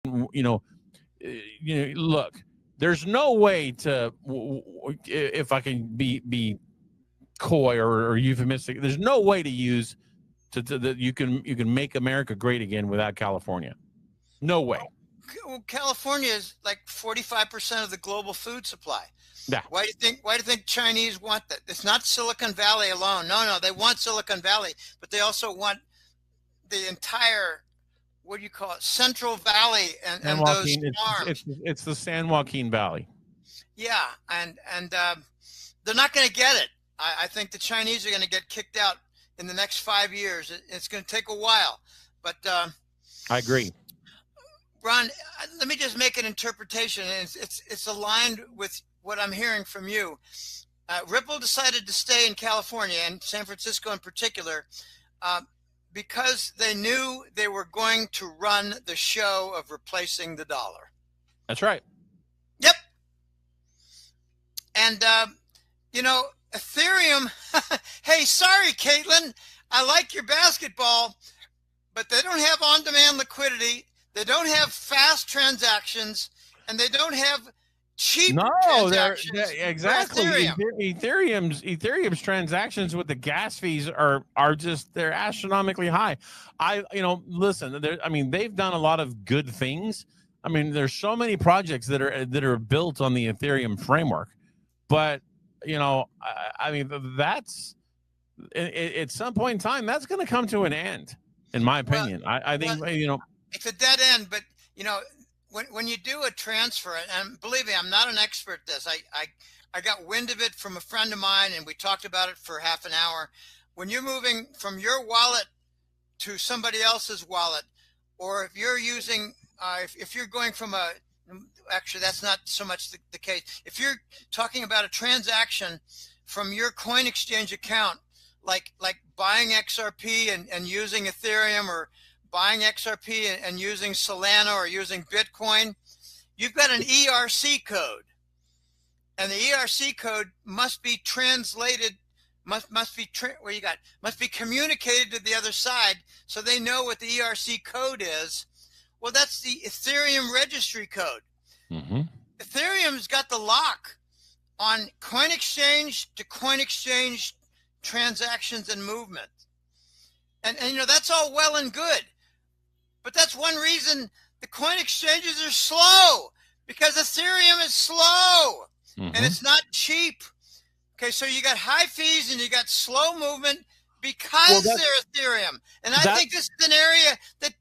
you know, look, there's no way to, if I can be coy or euphemistic, there's no way to use that you can make America great again without California. No way. Well, California is like 45% of the global food supply. Yeah. Why do you think Chinese want that? It's not Silicon Valley alone. No, they want Silicon Valley, but they also want the entire, what do you call it, Central Valley and those farms. It's the San Joaquin Valley. Yeah, and they're not going to get it. I think the Chinese are going to get kicked out in the next 5 years. It's going to take a while, but I agree. Ron, let me just make an interpretation, and it's aligned with what I'm hearing from you. Ripple decided to stay in California and San Francisco in particular because they knew they were going to run the show of replacing the dollar. That's right. Yep. And, Ethereum, hey, sorry, Caitlin, I like your basketball, but they don't have on-demand liquidity. They don't have fast transactions, and they don't have cheap transactions. Exactly. Ethereum's transactions with the gas fees are just, they're astronomically high. Listen, they've done a lot of good things. I mean, there's so many projects that are built on the Ethereum framework, but that's at some point in time that's going to come to an end, in my opinion. I think it's a dead end, but when you do a transfer, and believe me, I'm not an expert at this. I got wind of it from a friend of mine, and we talked about it for half an hour. When you're moving from your wallet to somebody else's wallet, or if you're using, if you're going from actually that's not so much the case. If you're talking about a transaction from your coin exchange account, like buying XRP and using Ethereum, or buying XRP and using Solana or using Bitcoin, you've got an ERC code, and the ERC code must be translated, must be communicated to the other side so they know what the ERC code is. Well, that's the Ethereum registry code. Mm-hmm. Ethereum's got the lock on coin exchange to coin exchange transactions and movement. And that's all well and good. But that's one reason the coin exchanges are slow, because Ethereum is slow, and it's not cheap. Okay, so you got high fees and you got slow movement because they're Ethereum. And I think this is an area that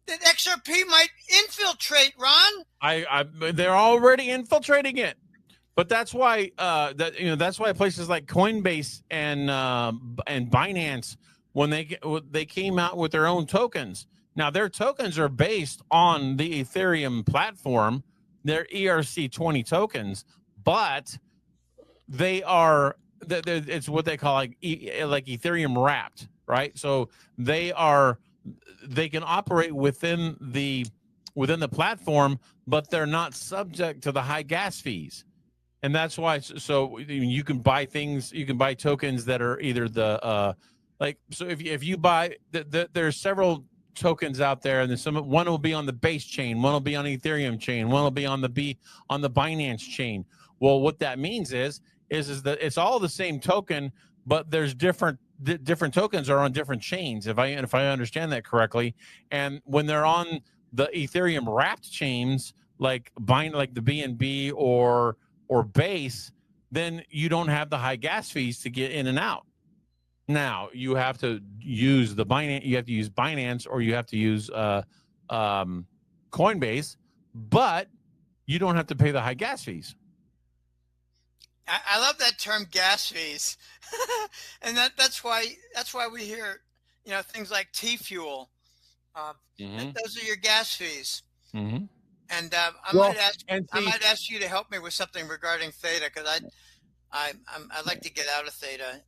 XRP might infiltrate, Ron. They're already infiltrating it. But that's why that's why places like Coinbase and Binance, when they came out with their own tokens. Now, their tokens are based on the Ethereum platform, their ERC20 tokens, but they are, it's what they call like Ethereum wrapped, right? So they can operate within the platform, but they're not subject to the high gas fees. And that's why, so you can buy tokens that are either so if you buy, there's several tokens out there, and one will be on the base chain, one will be on Ethereum chain, one will be on the Binance chain. Well, what that means is that it's all the same token, but there's different tokens are on different chains, if I understand that correctly. And when they're on the Ethereum wrapped chains, like the BNB or Base, then you don't have the high gas fees to get in and out. Now you have to use Binance, or you have to use Coinbase, but you don't have to pay the high gas fees. I love that term, gas fees, and that's why we hear things like T-Fuel. Those are your gas fees. Mm-hmm. And I might ask you to help me with something regarding Theta, because I'd like to get out of Theta.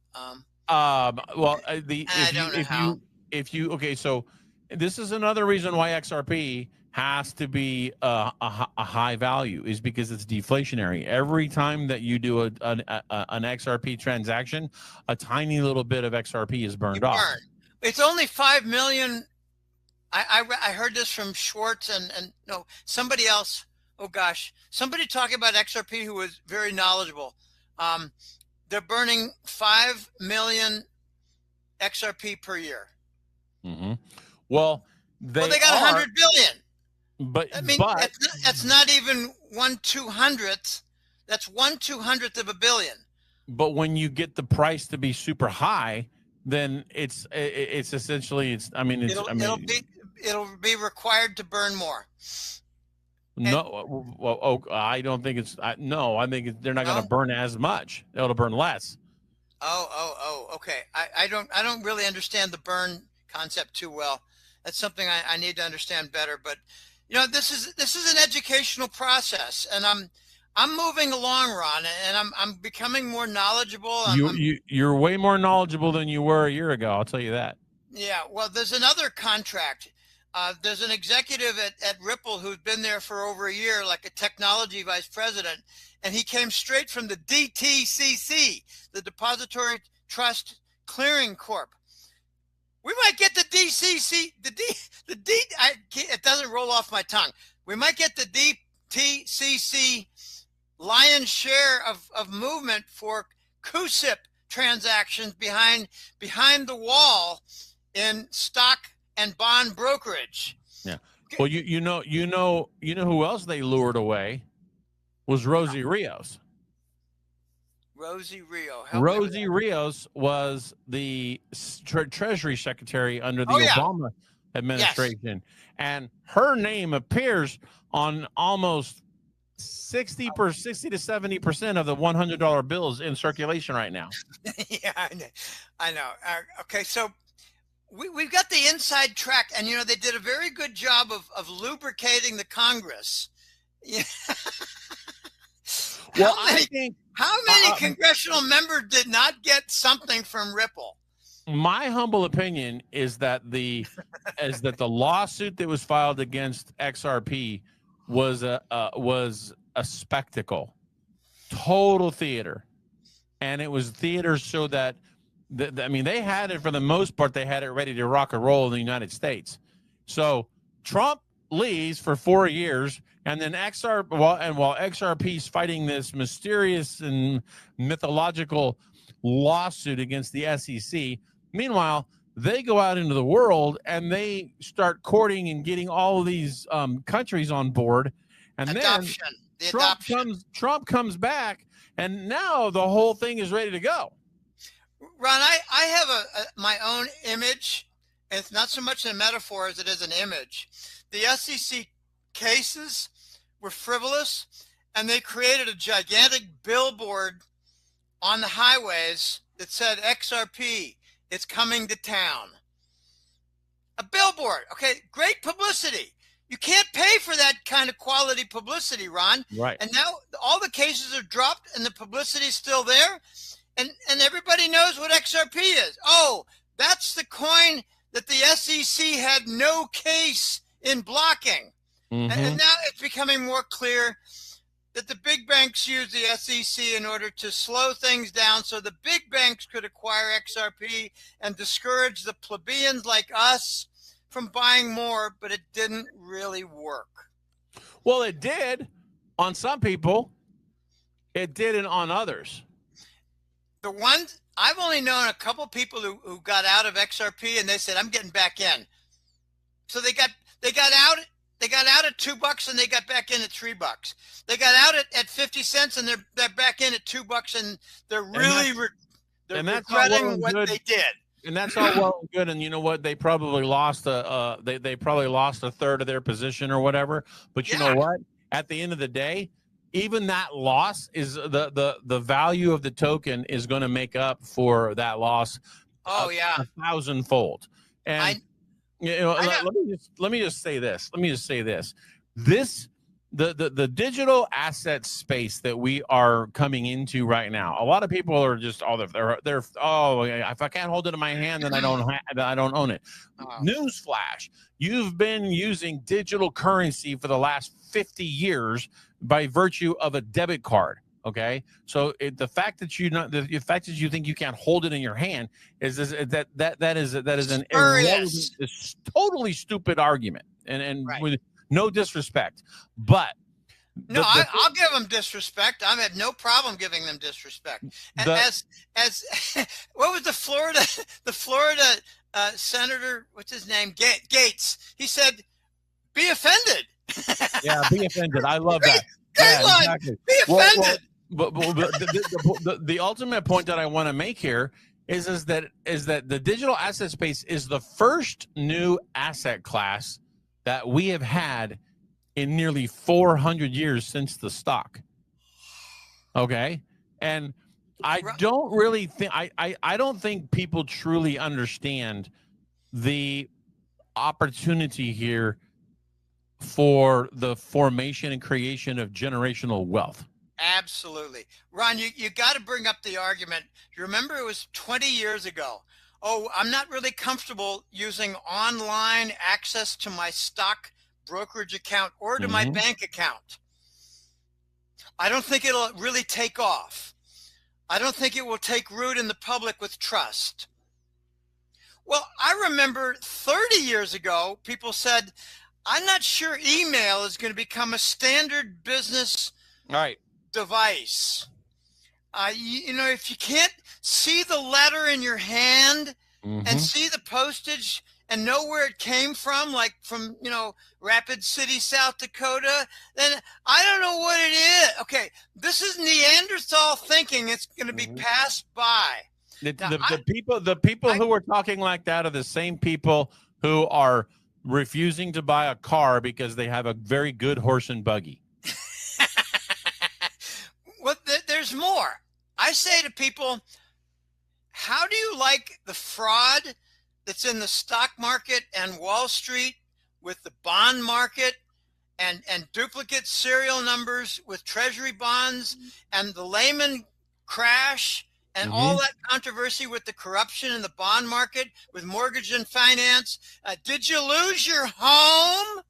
So this is another reason why XRP has to be a high value, is because it's deflationary. Every time that you do an XRP transaction, a tiny little bit of XRP is burned off. It's only 5 million I heard this from Schwartz and no, somebody else. Oh gosh, somebody talking about XRP who was very knowledgeable. They're burning 5 million XRP per year. Mm-hmm. Well, they got 100 billion. But I mean, that's not even 1/200th. That's 1/200th of a billion. But when you get the price to be super high, then it's essentially it'll be required to burn more. I don't think it's no. I think they're not going to burn as much. It'll burn less. Okay. I don't really understand the burn concept too well. That's something I need to understand better. But this is an educational process, and I'm moving along, Ron, and I'm becoming more knowledgeable. You're way more knowledgeable than you were a year ago. I'll tell you that. Yeah. Well, there's another contract. There's an executive at Ripple who's been there for over a year, like a technology vice president, and he came straight from the DTCC, the Depository Trust Clearing Corp. We might get the DCC, it doesn't roll off my tongue. We might get the DTCC lion's share of movement for CUSIP transactions behind the wall in stock and bond brokerage. Yeah. Well, you know who else they lured away was Rosie Rios. Rosie Rios was the Treasury Secretary under the Obama administration. Yes. And her name appears on almost 60 to 70% of the $100 bills in circulation right now. Yeah, I know. Okay, so we've got the inside track, and they did a very good job of lubricating the Congress. Yeah. Well, how many congressional members did not get something from Ripple? My humble opinion is that the lawsuit that was filed against XRP was a spectacle, total theater, and it was theater so that they had it for the most part. They had it ready to rock and roll in the United States. So Trump leaves for 4 years. And then while XRP's fighting this mysterious and mythological lawsuit against the SEC, meanwhile, they go out into the world and they start courting and getting all of these countries on board. And then Trump comes back, and now the whole thing is ready to go. Ron, I have my own image. And it's not so much a metaphor as it is an image. The SEC cases were frivolous, and they created a gigantic billboard on the highways that said XRP, it's coming to town. A billboard. Okay, great publicity. You can't pay for that kind of quality publicity, Ron. Right. And now all the cases are dropped and the publicity is still there, and everybody knows what XRP is. Oh, that's the coin that the SEC had no case in blocking. Mm-hmm. And now it's becoming more clear that the big banks use the SEC in order to slow things down so the big banks could acquire XRP and discourage the plebeians like us from buying more, but it didn't really work. Well, it did on some people. It didn't on others. The ones I've only known a couple people who got out of XRP and they said, I'm getting back in. So they got out. They got out at $2 and they got back in at $3. They got out at 50 cents and they're back in at $2 and they're really regretting what they did. And that's all well and good. And you know what? They probably lost they probably lost a third of their position or whatever. But you know what? At the end of the day, even that loss is the value of the token is going to make up for that loss. Oh yeah, 1,000-fold. And let me just say this. The digital asset space that we are coming into right now. A lot of people are just if I can't hold it in my hand, then I don't own it. Newsflash: you've been using digital currency for the last 50 years by virtue of a debit card. Okay, so the fact that the fact that you think you can't hold it in your hand is that is an irrelevant, it's totally stupid argument, and Right. with no disrespect, but no, I'll give them disrespect. I have no problem giving them disrespect. As what was the Florida senator? What's his name? Gates. He said, "Be offended." Yeah, be offended. I love that. Yeah, exactly. Be offended. But the ultimate point that I want to make here is that the digital asset space is the first new asset class that we have had in nearly 400 years since the stock. Okay, and I don't really think I don't think people truly understand the opportunity here for the formation and creation of generational wealth. Absolutely. Ron, you got to bring up the argument. You remember it was 20 years ago. Oh, I'm not really comfortable using online access to my stock brokerage account or to my bank account. I don't think it'll really take off. I don't think it will take root in the public with trust. Well, I remember 30 years ago, people said, I'm not sure email is going to become a standard business device. You know, if you can't see the letter in your hand and see the postage and know where it came from, like from, you know, Rapid City, South Dakota, then I don't know what it is. Okay, this is Neanderthal thinking. It's going to be passed by. The people who are talking like that are the same people who are refusing to buy a car because they have a very good horse and buggy. Well, there's more. I say to people, how do you like the fraud that's in the stock market and Wall Street with the bond market and duplicate serial numbers with treasury bonds and the Lehman crash and all that controversy with the corruption in the bond market with mortgage and finance? Did you lose your home?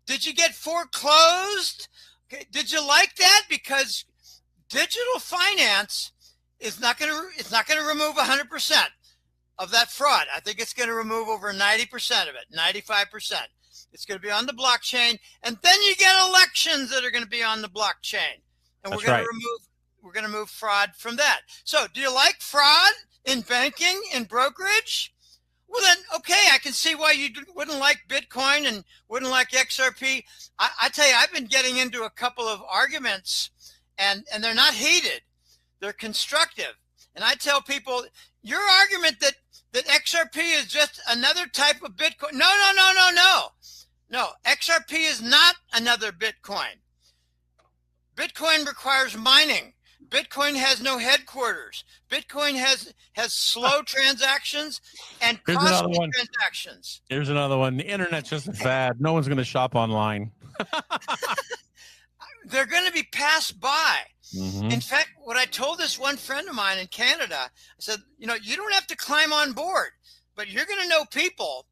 Did you get foreclosed? Okay, did you like that? Because digital finance is not going to remove 100% of that fraud. I think it's going to remove over 90% of it, 95%. It's going to be on the blockchain, and then you get elections that are going to be on the blockchain, and we're going to remove fraud from that. So, do you like fraud in banking, in brokerage? Well, then, okay, I can see why you wouldn't like Bitcoin and wouldn't like XRP. I tell you, I've been getting into a couple of arguments, and they're not heated. They're constructive. And I tell people, your argument that XRP is just another type of Bitcoin. No, XRP is not another Bitcoin. Bitcoin requires mining. Bitcoin has no headquarters. Bitcoin has slow transactions and costly transactions. Here's another one. The internet's just a fad. No one's going to shop online. They're going to be passed by. In fact, what I told this one friend of mine in Canada, I said, you know, you don't have to climb on board, but you're going to know people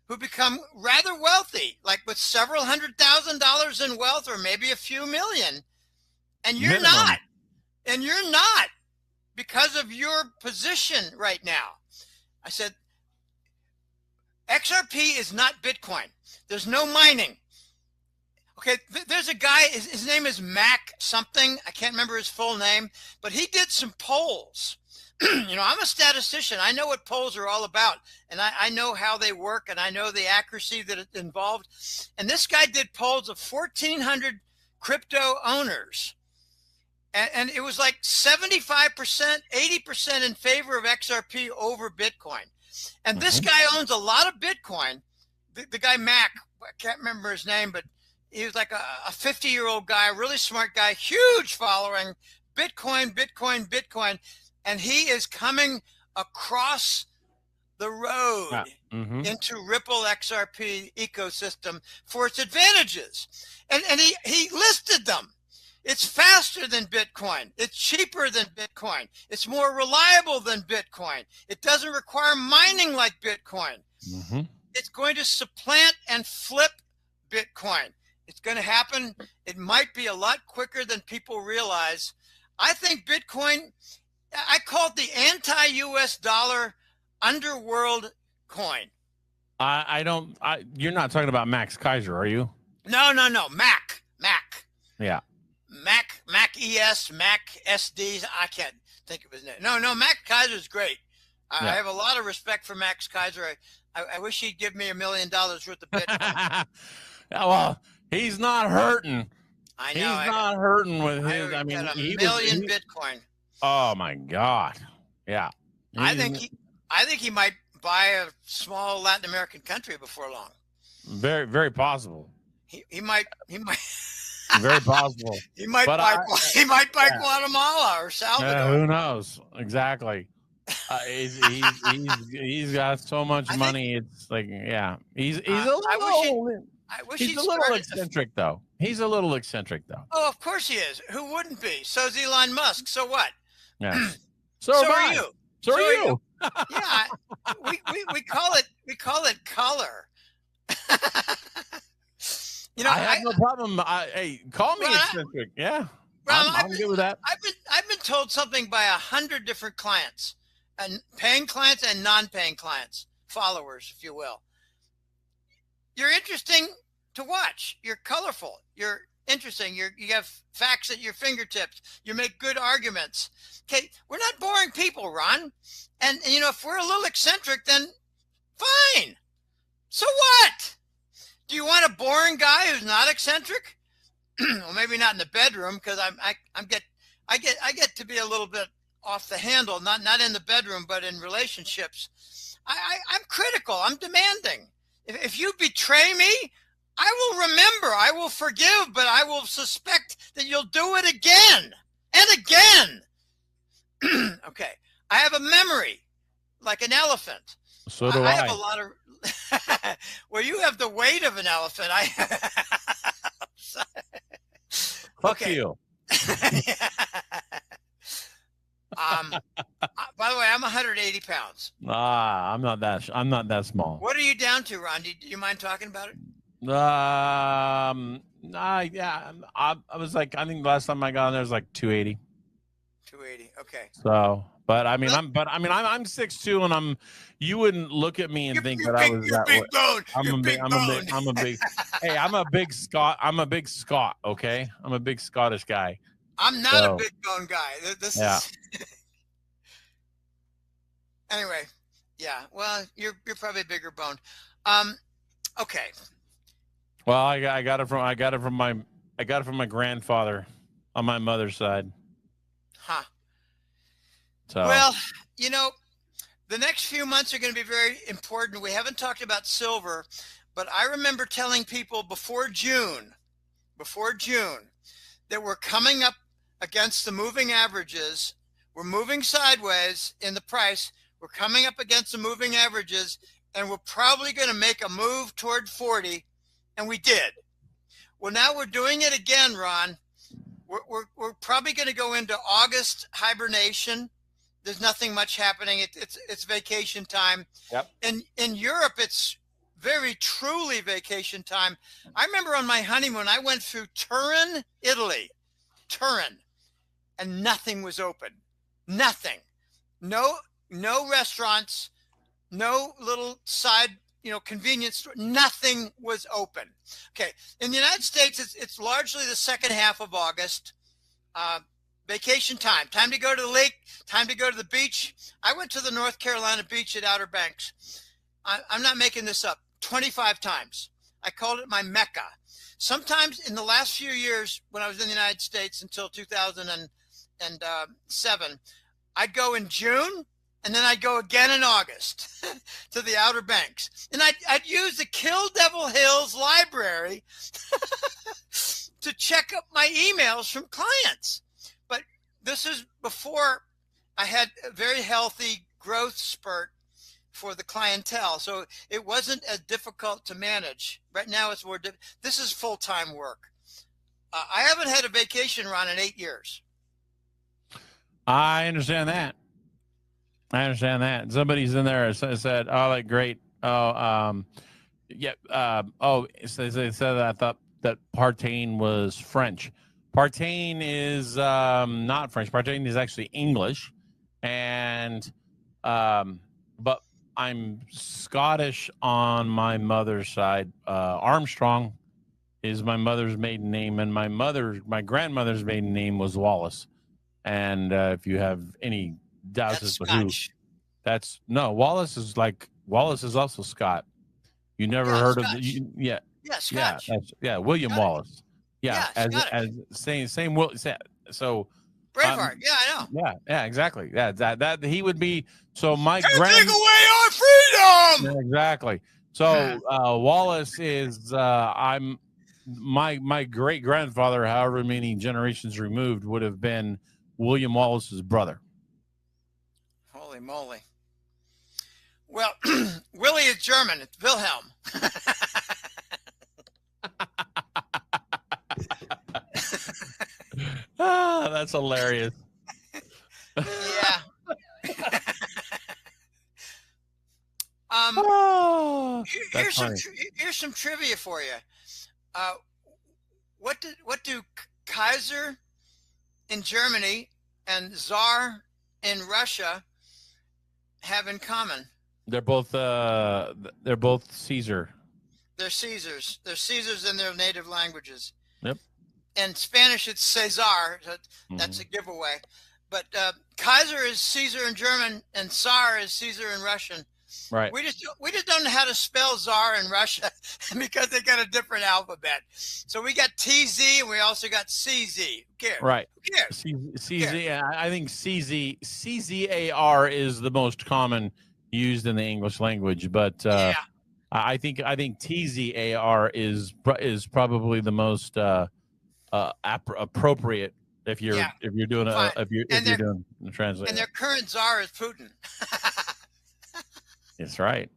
who become rather wealthy, like with several $100,000 in wealth or maybe a few million, and you're not. And you're not, because of your position right now. I said, XRP is not Bitcoin. There's no mining. Okay, there's a guy, his name is Mac something. I can't remember his full name, but he did some polls. You know, I'm a statistician. I know what polls are all about, and I know how they work, and I know the accuracy that is involved. And this guy did polls of 1,400 crypto owners. And it was like 75%, 80% in favor of XRP over Bitcoin. And this guy owns a lot of Bitcoin. The guy Mac, I can't remember his name, but he was like a 50-year-old guy, really smart guy, huge following, Bitcoin. And he is coming across the road into Ripple XRP ecosystem for its advantages. And he listed them. It's faster than Bitcoin. It's cheaper than Bitcoin. It's more reliable than Bitcoin. It doesn't require mining like Bitcoin. It's going to supplant and flip Bitcoin. It's going to happen. It might be a lot quicker than people realize. I think Bitcoin, I call it the anti-US dollar underworld coin. I don't. You're not talking about Max Kaiser, are you? No. Mac. Yeah. Mac ES, Mac SD. I can't think of his name. No. Mac Kaiser's great. I have a lot of respect for Max Kaiser. I wish he'd give me $1 million worth of Bitcoin. Well, he's not hurting. I know. He's not hurting with his. I mean, got a million Bitcoin. Oh my God. Yeah. I think he might buy a small Latin American country before long. Very, very possible. He might. Very possible. He might buy Guatemala or Salvador. Who knows? Exactly. He's got so much money. It's like, he's a little. He's a little eccentric, though. Oh, of course he is. Who wouldn't be? So's Elon Musk. So what? Yeah. So are you. So are you. Yeah. We call it color. I have no problem. Hey, call me eccentric. Yeah. I'm good with that. I've been told something by 100 different clients, and paying clients and non-paying clients, followers, if you will. You're interesting to watch. You're colorful. You're interesting. You have facts at your fingertips. You make good arguments. Okay, we're not boring people, Ron. And if we're a little eccentric, then fine. So what? Do you want a boring guy who's not eccentric? Well, maybe not in the bedroom, because I get to be a little bit off the handle, not in the bedroom, but in relationships. I'm critical. I'm demanding. If you betray me, I will remember. I will forgive, but I will suspect that you'll do it again and again. Okay. I have a memory like an elephant. So do I. I have a lot of. Well, you have the weight of an elephant. Fuck you. By the way, I'm 180 pounds. I'm not that small. What are you down to, Ron? Do you mind talking about it? I was like, I think last time I got on there was like 280. 280. Okay. So, but I mean, I'm 6'2", and you wouldn't look at me and think that I was that way. I'm a big. Hey, I'm a big Scot. Okay, I'm a big Scottish guy. I'm not a big bone guy. This is. Anyway, yeah. Well, you're probably bigger boned. Okay. Well, I got it from my grandfather on my mother's side. Huh. So. Well, the next few months are going to be very important. We haven't talked about silver, but I remember telling people before June, that we're coming up against the moving averages. We're moving sideways in the price. We're coming up against the moving averages, and we're probably going to make a move toward 40, and we did. Well, now we're doing it again, Ron. We're probably going to go into August hibernation. There's nothing much happening. It's vacation time. Yep. In Europe, it's very truly vacation time. I remember on my honeymoon, I went through Turin, Italy. And nothing was open. Nothing. No restaurants, no little side, convenience store. Nothing was open. Okay. In the United States, it's largely the second half of August. Vacation time to go to the lake, time to go to the beach. I went to the North Carolina beach at Outer Banks. I'm not making this up. 25 times. I called it my Mecca. Sometimes in the last few years, when I was in the United States until 2007, I'd go in June, and then I'd go again in August to the Outer Banks. And I'd use the Kill Devil Hills library to check up my emails from clients. But this is before I had a very healthy growth spurt for the clientele. So it wasn't as difficult to manage. Right now it's more difficult. This is full-time work. I haven't had a vacation, Ron, in 8 years. I understand that. Somebody's in there said, "Oh, like great. Oh, yeah. So they said that I thought that Partain was French. Partain is not French. Partain is actually English, and but I'm Scottish on my mother's side. Armstrong is my mother's maiden name, and my grandmother's maiden name was Wallace. And if you have any doubts as to who, Wallace is also Scott. You never heard Scotch. of the, yeah, Scotch. William Scotch. Wallace. Yeah, as same Will. So Braveheart. I know. Yeah, exactly. Yeah, that he would be. So my Can't take away our freedom. Exactly. So Wallace is I'm my great grandfather, however many generations removed, would have been William Wallace's brother. Holy moly. Well, Willie is German. It's Wilhelm. That's hilarious. Yeah. Here's some trivia for you. What do Kaiser in Germany and Tsar in Russia have in common? They're both Caesar. They're Caesars. They're Caesars in their native languages. Yep. In Spanish, it's Cesar. That's a giveaway. But Kaiser is Caesar in German, and Tsar is Caesar in Russian. Right. We just don't know how to spell Tsar in Russia because they got a different alphabet. So we got TZ, and we also got CZ. Who cares? Right. Who cares? CZ. I think CZAR is the most common used in the English language, but I think TZAR is probably the most appropriate if you're doing doing a translation. And their current czar is Putin. That's right.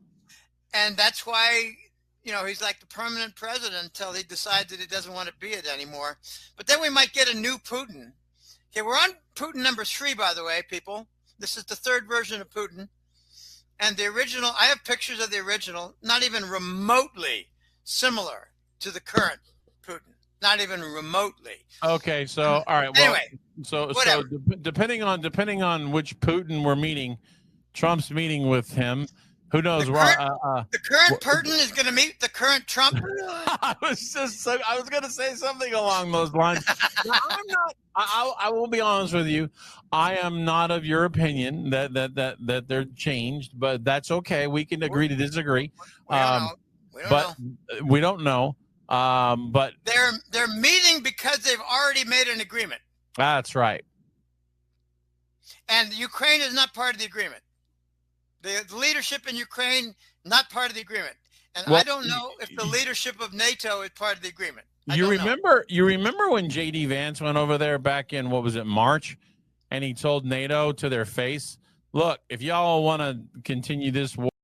And that's why he's like the permanent president until he decides that he doesn't want to be it anymore. But then we might get a new Putin. Okay, we're on Putin number 3, by the way, people. This is the 3rd version of Putin. And the original, I have pictures of the original, not even remotely similar to the current Putin. Not even remotely. Okay, so all right. Well, anyway, so depending on which Putin we're meeting, Trump's meeting with him. Who knows? The current Putin is going to meet the current Trump. I was going to say something along those lines. No, I'm not. I will be honest with you. I am not of your opinion that they're changed, but that's okay. We can agree to disagree. We don't know. But they're meeting because they've already made an agreement. That's right. And Ukraine is not part of the agreement. The leadership in Ukraine, not part of the agreement. And I don't know if the leadership of NATO is part of the agreement. You remember when J.D. Vance went over there back in, March, and he told NATO to their face, look, if y'all want to continue this war,